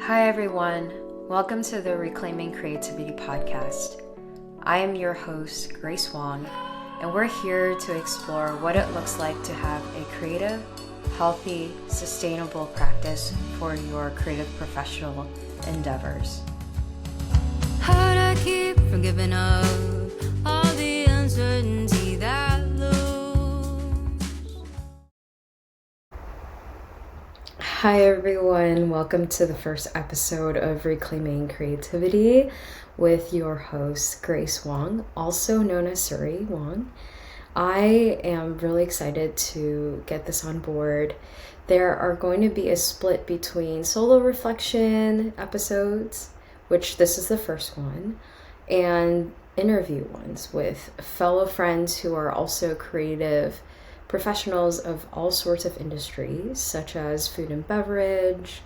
Hi everyone, welcome to the Reclaiming Creativity podcast. I am your host, Grace Wong, and we're here to explore what it looks like to have a creative, healthy, sustainable practice for your creative professional endeavors. How'd I keep from giving up all the uncertainty that looms? Hi everyone, welcome to the first episode of Reclaiming Creativity with your host, Grace Wong, also known as Suri Wong. I am really excited to get this on board. There are going to be a split between solo reflection episodes, which this is the first one, and interview ones with fellow friends who are also creative professionals of all sorts of industries, such as food and beverage,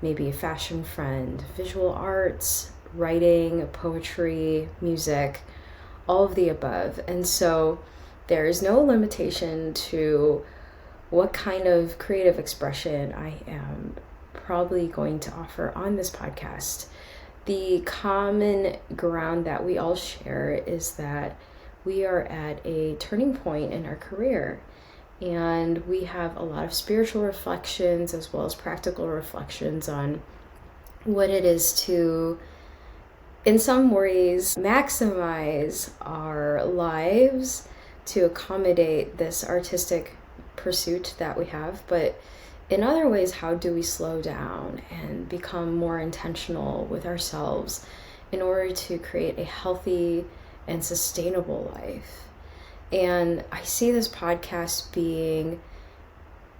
maybe a fashion friend, visual arts, writing, poetry, music, all of the above. And so there is no limitation to what kind of creative expression I am probably going to offer on this podcast. The common ground that we all share is that we are at a turning point in our career, and we have a lot of spiritual reflections as well as practical reflections on what it is to, in some ways, maximize our lives to accommodate this artistic pursuit that we have, but in other ways, how do we slow down and become more intentional with ourselves in order to create a healthy and sustainable life? And I see this podcast being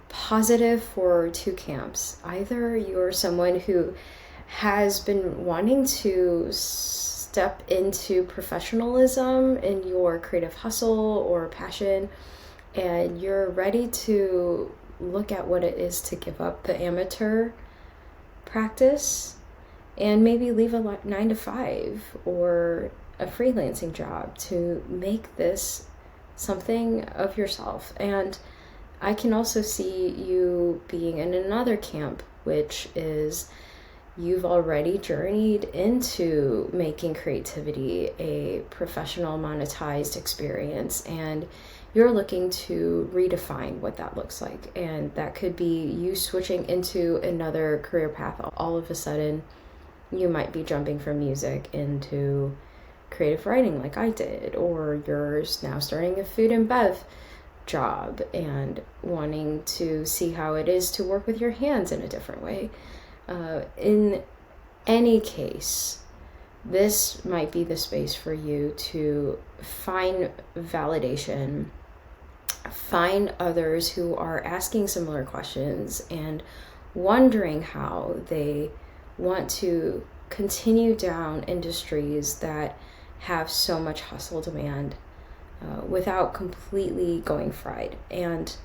positive for two camps. Either you're someone who has been wanting to step into professionalism in your creative hustle or passion, and you're ready to look at what it is to give up the amateur practice and maybe leave a 9-to-5 or a freelancing job to make this something of yourself. And I can also see you being in another camp, which is you've already journeyed into making creativity a professional monetized experience, and you're looking to redefine what that looks like. And that could be you switching into another career path. All of a sudden, you might be jumping from music into creative writing like I did, or you're now starting a food and bev job and wanting to see how it is to work with your hands in a different way. In any case, this might be the space for you to find validation, find others who are asking similar questions and wondering how they want to continue down industries that have so much hustle demand without completely going fried. And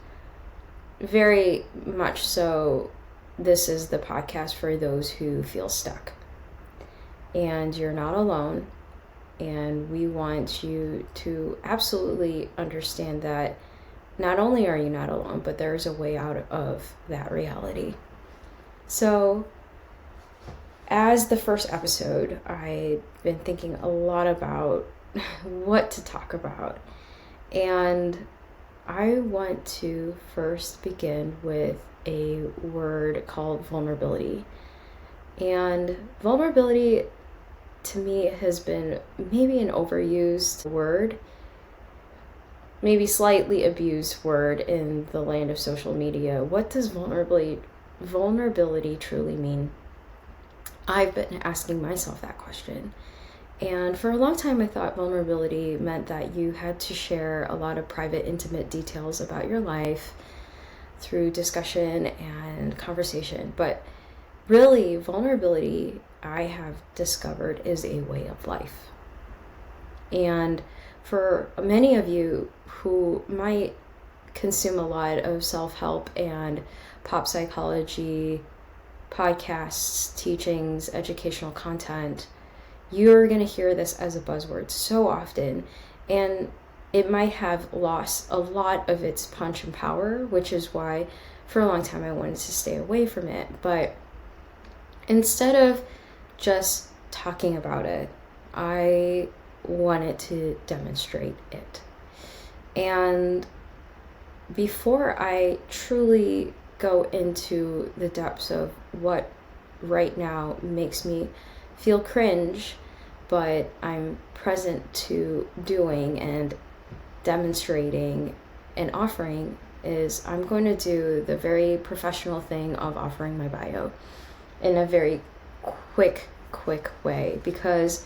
very much so, this is the podcast for those who feel stuck. And you're not alone. And we want you to absolutely understand that not only are you not alone, but there's a way out of that reality. So, as the first episode, I've been thinking a lot about what to talk about. And I want to first begin with a word called vulnerability. And vulnerability, to me, has been maybe an overused word, maybe slightly abused word in the land of social media. What does vulnerability truly mean? I've been asking myself that question. And for a long time, I thought vulnerability meant that you had to share a lot of private, intimate details about your life through discussion and conversation. But really, vulnerability, I have discovered, is a way of life. And for many of you who might consume a lot of self-help and pop psychology podcasts, teachings, educational content, you're going to hear this as a buzzword so often, and it might have lost a lot of its punch and power, which is why for a long time I wanted to stay away from it. But instead of just talking about it, I wanted to demonstrate it. And before I truly go into the depths of what right now makes me feel cringe, but I'm present to doing and demonstrating and offering, is I'm going to do the very professional thing of offering my bio in a very quick way, because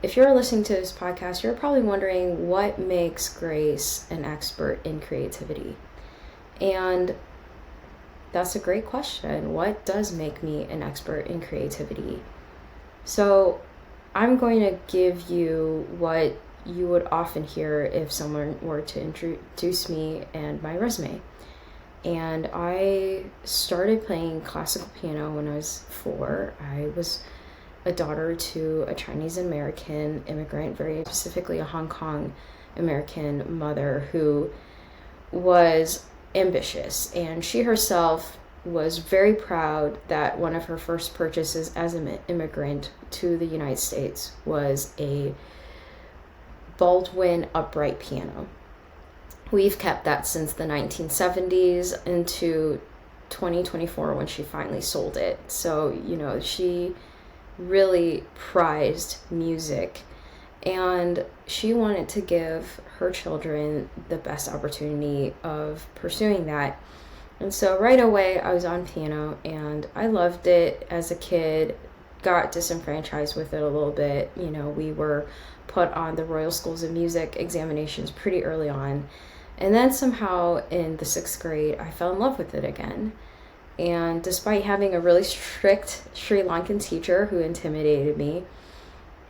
if you're listening to this podcast, you're probably wondering what makes Grace an expert in creativity. And that's a great question. What does make me an expert in creativity? So I'm going to give you what you would often hear if someone were to introduce me and my resume. And I started playing classical piano when I was 4. I was a daughter to a Chinese American immigrant, very specifically a Hong Kong American mother who was ambitious, and she herself was very proud that one of her first purchases as an immigrant to the United States was a Baldwin upright piano. We've kept that since the 1970s into 2024 when she finally sold it. So, she really prized music, and she wanted to give her children the best opportunity of pursuing that. And so right away I was on piano, and I loved it as a kid, got disenfranchised with it a little bit. We were put on the Royal Schools of Music examinations pretty early on, and then somehow in the 6th grade I fell in love with it again. And despite having a really strict Sri Lankan teacher who intimidated me,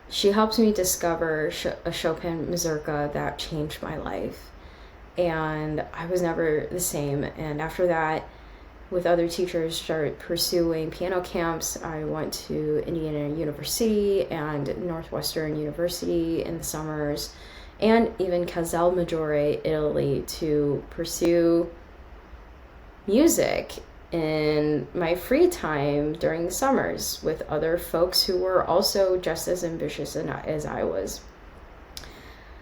she helped me discover a Chopin mazurka that changed my life. And I was never the same. And after that, with other teachers, started pursuing piano camps. I went to Indiana University and Northwestern University in the summers, and even Casal Maggiore, Italy, to pursue music in my free time during the summers with other folks who were also just as ambitious as I was.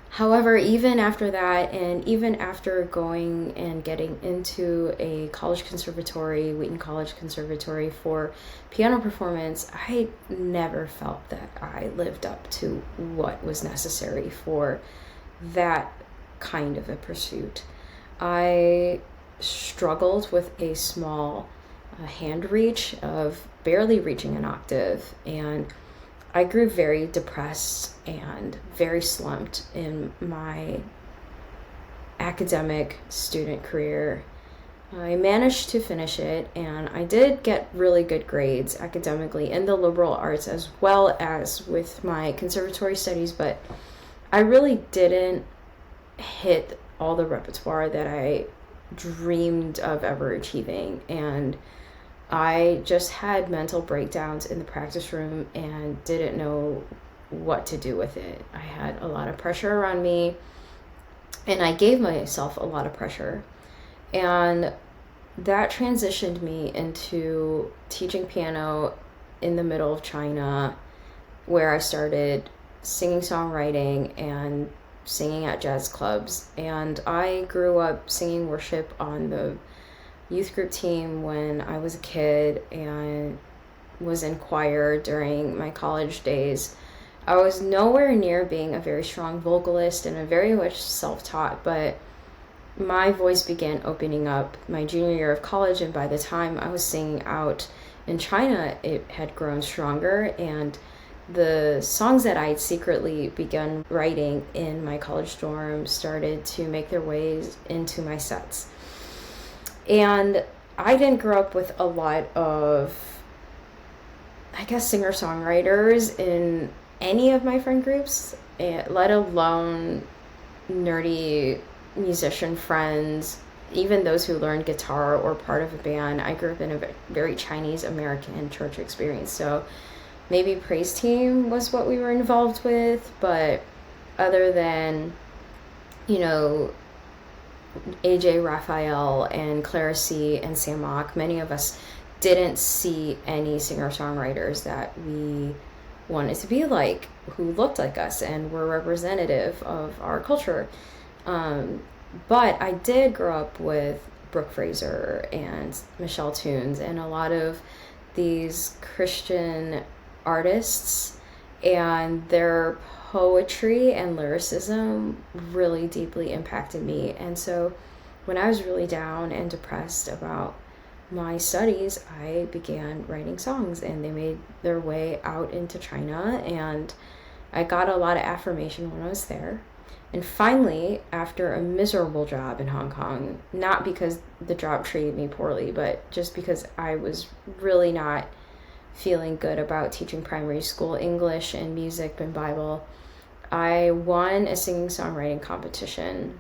However, even after that, and even after going and getting into a college conservatory, Wheaton College Conservatory, for piano performance, I never felt that I lived up to what was necessary for that kind of a pursuit. I struggled with a small hand reach of barely reaching an octave, and I grew very depressed and very slumped in my academic student career. I managed to finish it, and I did get really good grades academically in the liberal arts as well as with my conservatory studies, but I really didn't hit all the repertoire that I dreamed of ever achieving, and I just had mental breakdowns in the practice room and didn't know what to do with it. I had a lot of pressure around me, and I gave myself a lot of pressure, and that transitioned me into teaching piano in the middle of China, where I started singing, songwriting, and singing at jazz clubs. And I grew up singing worship on the youth group team when I was a kid, and was in choir during my college days. I was nowhere near being a very strong vocalist, and I'm very much self-taught, but my voice began opening up my junior year of college, and by the time I was singing out in China, it had grown stronger, and the songs that I had secretly begun writing in my college dorm started to make their ways into my sets. And I didn't grow up with a lot of, I guess, singer-songwriters in any of my friend groups, let alone nerdy musician friends, even those who learned guitar or part of a band. I grew up in a very Chinese American church experience, so maybe praise team was what we were involved with, but other than, AJ Raphael and Clara C and Sam Mock, many of us didn't see any singer-songwriters that we wanted to be like, who looked like us and were representative of our culture. But I did grow up with Brooke Fraser and Michelle Tunes and a lot of these Christian artists, and their poetry and lyricism really deeply impacted me. And so when I was really down and depressed about my studies, I began writing songs, and they made their way out into China, and I got a lot of affirmation when I was there. And finally, after a miserable job in Hong Kong, not because the job treated me poorly, but just because I was really not feeling good about teaching primary school English and music and Bible, I won a singing songwriting competition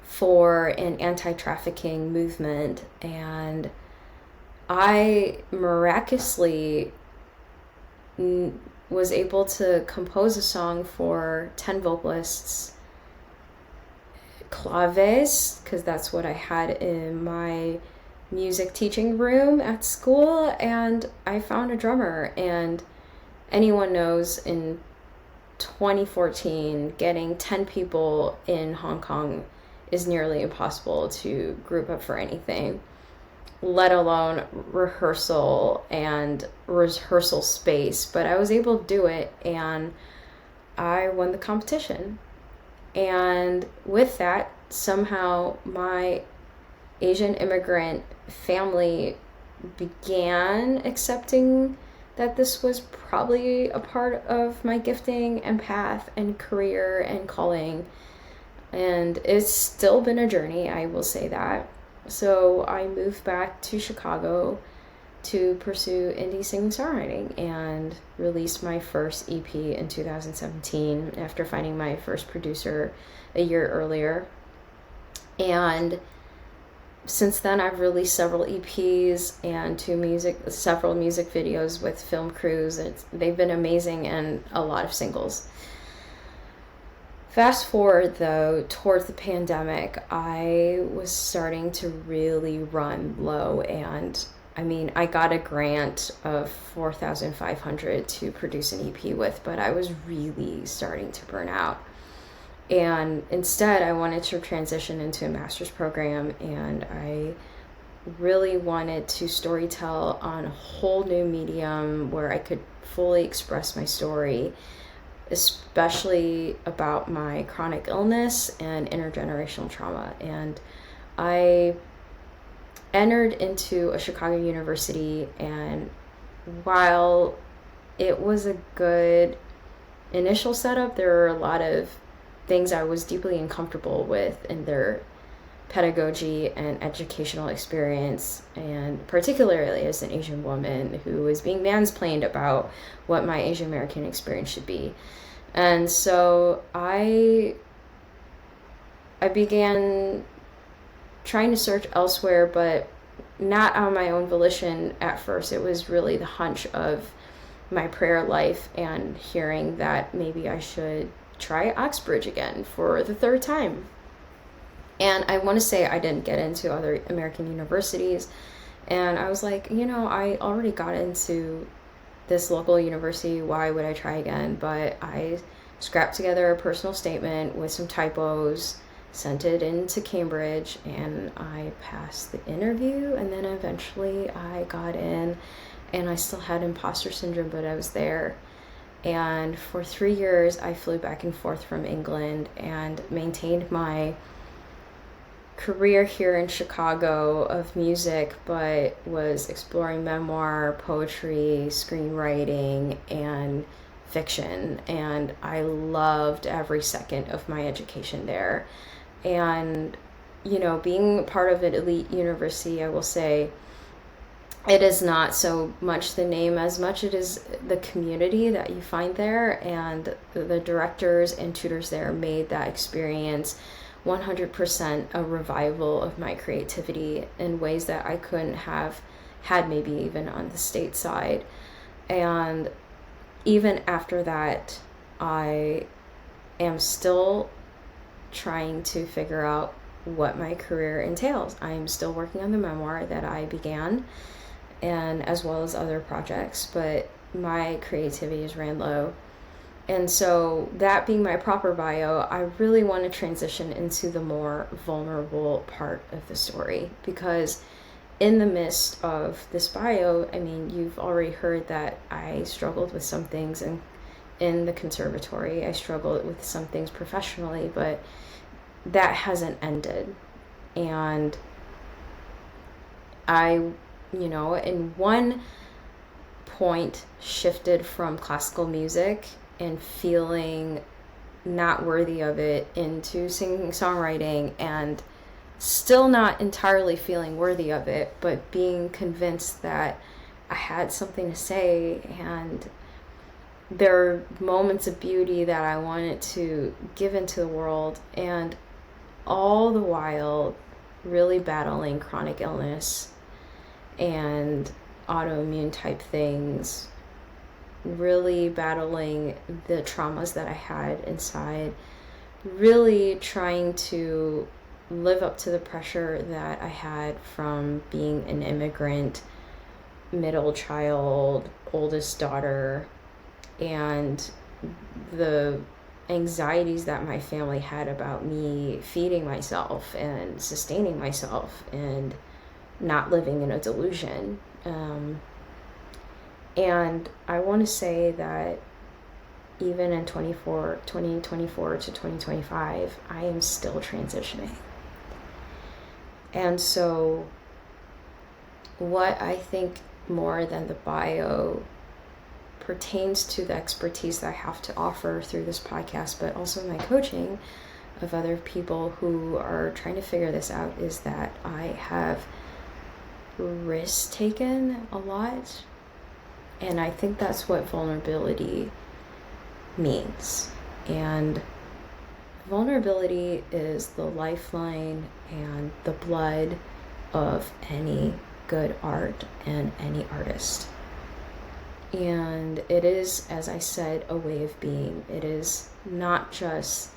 for an anti-trafficking movement, and I miraculously was able to compose a song for 10 vocalists, claves, because that's what I had in my music teaching room at school, and I found a drummer. And anyone knows, in 2014, getting 10 people in Hong Kong is nearly impossible to group up for anything, let alone rehearsal space. But I was able to do it, and I won the competition. And with that, somehow my Asian immigrant family began accepting that this was probably a part of my gifting and path and career and calling. And it's still been a journey, I will say that. So I moved back to Chicago to pursue indie singing songwriting and released my first EP in 2017 after finding my first producer a year earlier. And since then, I've released several EPs and several music videos with film crews. They've been amazing, and a lot of singles. Fast forward, though, towards the pandemic, I was starting to really run low, and I got a grant of $4,500 to produce an EP with, but I was really starting to burn out. And instead, I wanted to transition into a master's program, and I really wanted to storytell on a whole new medium where I could fully express my story, especially about my chronic illness and intergenerational trauma. And I entered into a Chicago university, and while it was a good initial setup, there were a lot of things I was deeply uncomfortable with in their pedagogy and educational experience, and particularly as an Asian woman who was being mansplained about what my Asian American experience should be. And so I began trying to search elsewhere, but not on my own volition at first. It was really the hunch of my prayer life and hearing that maybe I should try Oxbridge again for the third time. And I want to say I didn't get into other American universities, and I was like, I already got into this local university, why would I try again? But I scrapped together a personal statement with some typos, sent it into Cambridge, and I passed the interview, and then eventually I got in, and I still had imposter syndrome, but I was there. And for 3 years, I flew back and forth from England and maintained my career here in Chicago of music, but was exploring memoir, poetry, screenwriting, and fiction. And I loved every second of my education there. And, being part of an elite university, I will say, it is not so much the name as much it is the community that you find there, and the directors and tutors there made that experience 100% a revival of my creativity in ways that I couldn't have had maybe even on the state side. And even after that, I am still trying to figure out what my career entails. I'm still working on the memoir that I began, and as well as other projects, but my creativity is ran low. And so, that being my proper bio, I really want to transition into the more vulnerable part of the story, because in the midst of this bio, I mean, you've already heard that I struggled with some things in the conservatory. I struggled with some things professionally, but that hasn't ended. And I, in one point, shifted from classical music and feeling not worthy of it into singing, songwriting, and still not entirely feeling worthy of it, but being convinced that I had something to say, and there are moments of beauty that I wanted to give into the world, and all the while really battling chronic illness and autoimmune type things, really battling the traumas that I had inside, really trying to live up to the pressure that I had from being an immigrant, middle child, oldest daughter, and the anxieties that my family had about me feeding myself and sustaining myself and not living in a delusion. And I want to say that even in 2024 to 2025, I am still transitioning. And so what I think more than the bio pertains to the expertise that I have to offer through this podcast, but also my coaching of other people who are trying to figure this out, is that I have risk taken a lot. And I think that's what vulnerability means. And vulnerability is the lifeline and the blood of any good art and any artist. And it is, as I said, a way of being. It is not just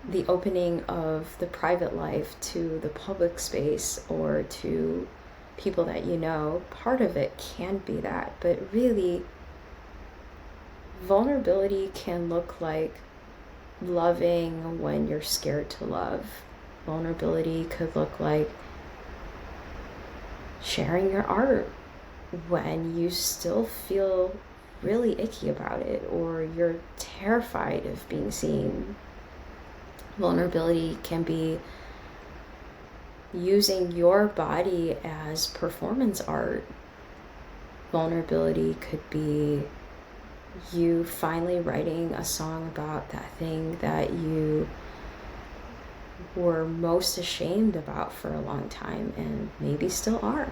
the opening of the private life to the public space or to people that you know. Part of it can be that, but really, vulnerability can look like loving when you're scared to love. Vulnerability could look like sharing your art when you still feel really icky about it, or you're terrified of being seen. Vulnerability can be using your body as performance art. Vulnerability could be you finally writing a song about that thing that you were most ashamed about for a long time and maybe still are.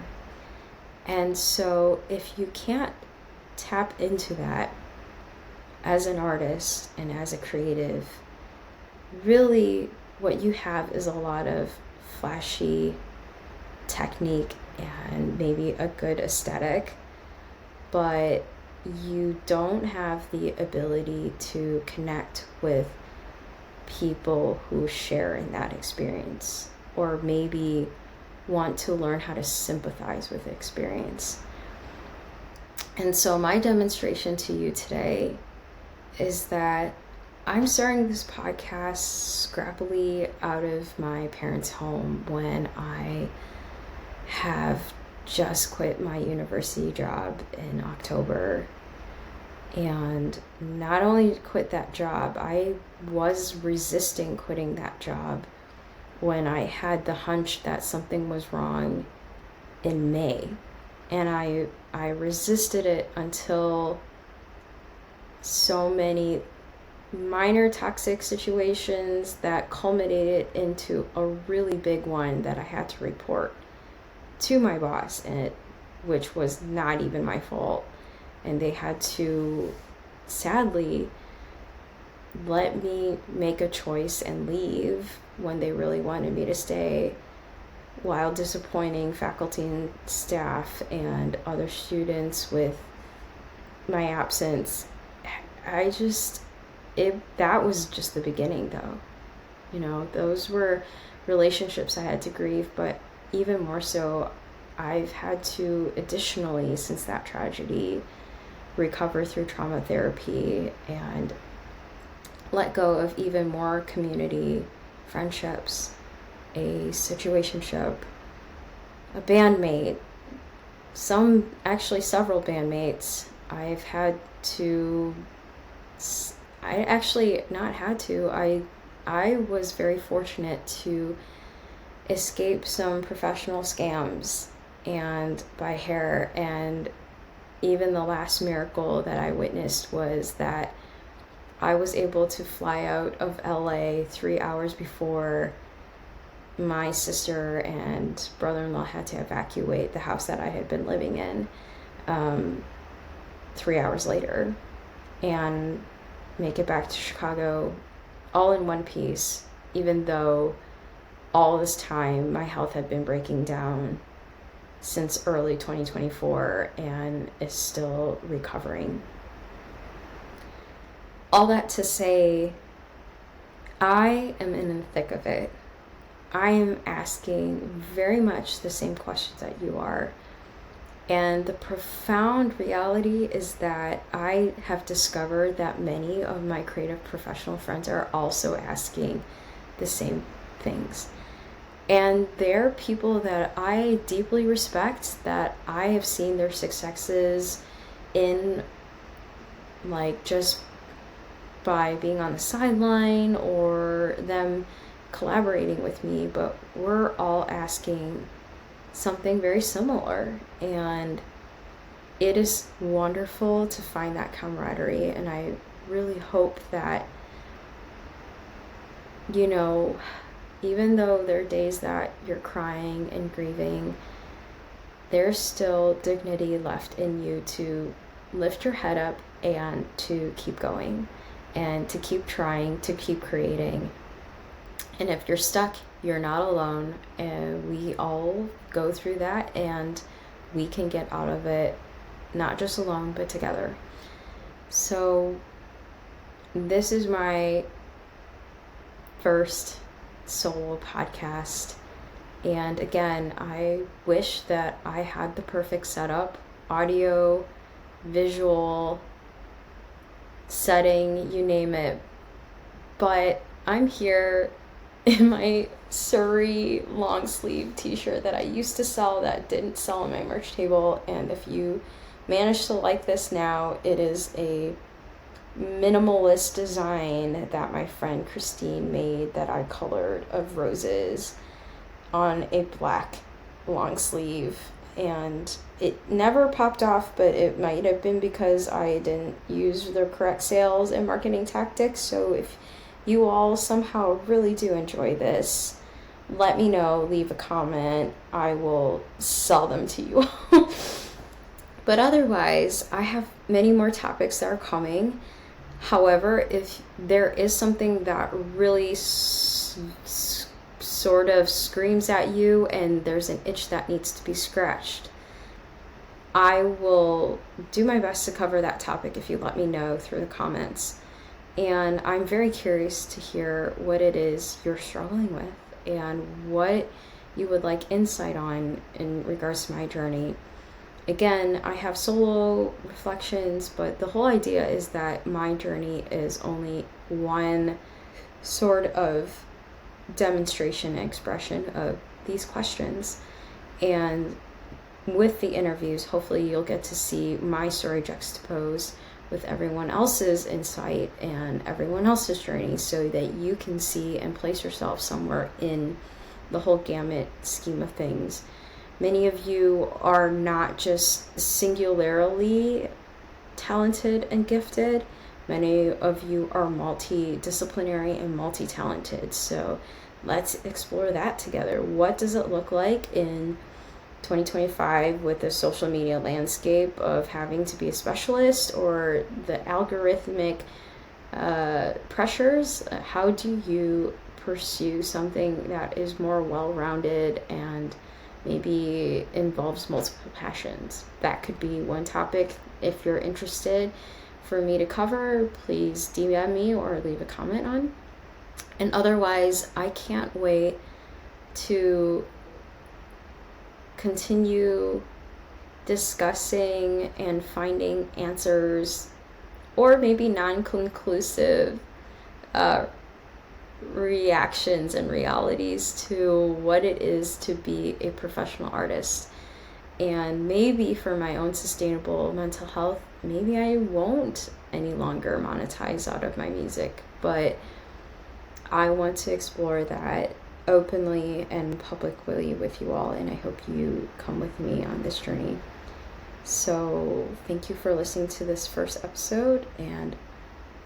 And so if you can't tap into that as an artist and as a creative, really what you have is a lot of flashy technique and maybe a good aesthetic, but you don't have the ability to connect with people who share in that experience, or maybe want to learn how to sympathize with the experience. And so my demonstration to you today is that I'm starting this podcast scrappily out of my parents' home when I have just quit my university job in October. And not only quit that job, I was resisting quitting that job when I had the hunch that something was wrong in May. And I resisted it until so many minor toxic situations that culminated into a really big one that I had to report to my boss, and which was not even my fault. And they had to sadly let me make a choice and leave when they really wanted me to stay, while disappointing faculty and staff and other students with my absence. That was just the beginning though. Those were relationships I had to grieve, but even more so, I've had to additionally, since that tragedy, recover through trauma therapy and let go of even more community, friendships, a situationship, a bandmate, several bandmates. I've had to, I actually not had to, I was very fortunate to escape some professional scams and buy hair. And even the last miracle that I witnessed was that I was able to fly out of LA 3 hours before my sister and brother-in-law had to evacuate the house that I had been living in 3 hours later, and make it back to Chicago all in one piece, even though all this time my health had been breaking down since early 2024 and is still recovering. All that to say, I am in the thick of it. I am asking very much the same questions that you are. And the profound reality is that I have discovered that many of my creative professional friends are also asking the same things. And they're people that I deeply respect, that I have seen their successes in, like, just by being on the sideline or them collaborating with me, but we're all asking something very similar, and it is wonderful to find that camaraderie. And I really hope that, you know, even though there are days that you're crying and grieving, there's still dignity left in you to lift your head up and to keep going and to keep trying, to keep creating. And if you're stuck, you're not alone, and we all go through that, and we can get out of it, not just alone, but together. So this is my first solo podcast, and again, I wish that I had the perfect setup, audio, visual, setting, you name it, but I'm here in my Surrey long sleeve t-shirt that I used to sell that didn't sell on my merch table. And if you manage to like this now, it is a minimalist design that my friend Christine made that I colored of roses on a black long sleeve. And it never popped off, but it might have been because I didn't use the correct sales and marketing tactics. So if you all somehow really do enjoy this, let me know, leave a comment. I will sell them to you. But otherwise, I have many more topics that are coming. However, if there is something that really sort of screams at you and there's an itch that needs to be scratched, I will do my best to cover that topic if you let me know through the comments. And I'm very curious to hear what it is you're struggling with and what you would like insight on in regards to my journey. Again, I have solo reflections, but the whole idea is that my journey is only one sort of demonstration and expression of these questions. And with the interviews, hopefully you'll get to see my story juxtaposed with everyone else's insight and everyone else's journey, so that you can see and place yourself somewhere in the whole gamut scheme of things. Many of you are not just singularly talented and gifted. Many of you are multidisciplinary and multi-talented. So let's explore that together. What does it look like in 2025 with the social media landscape of having to be a specialist or the algorithmic pressures? How do you pursue something that is more well-rounded and maybe involves multiple passions? That could be one topic. If you're interested for me to cover, please DM me or leave a comment on. And otherwise, I can't wait to continue discussing and finding answers, or maybe non-conclusive reactions and realities to what it is to be a professional artist. And maybe for my own sustainable mental health, maybe I won't any longer monetize out of my music, but I want to explore that openly and publicly with you all, and I hope you come with me on this journey. So thank you for listening to this first episode, and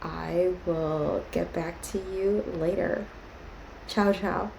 I will get back to you later. Ciao, ciao.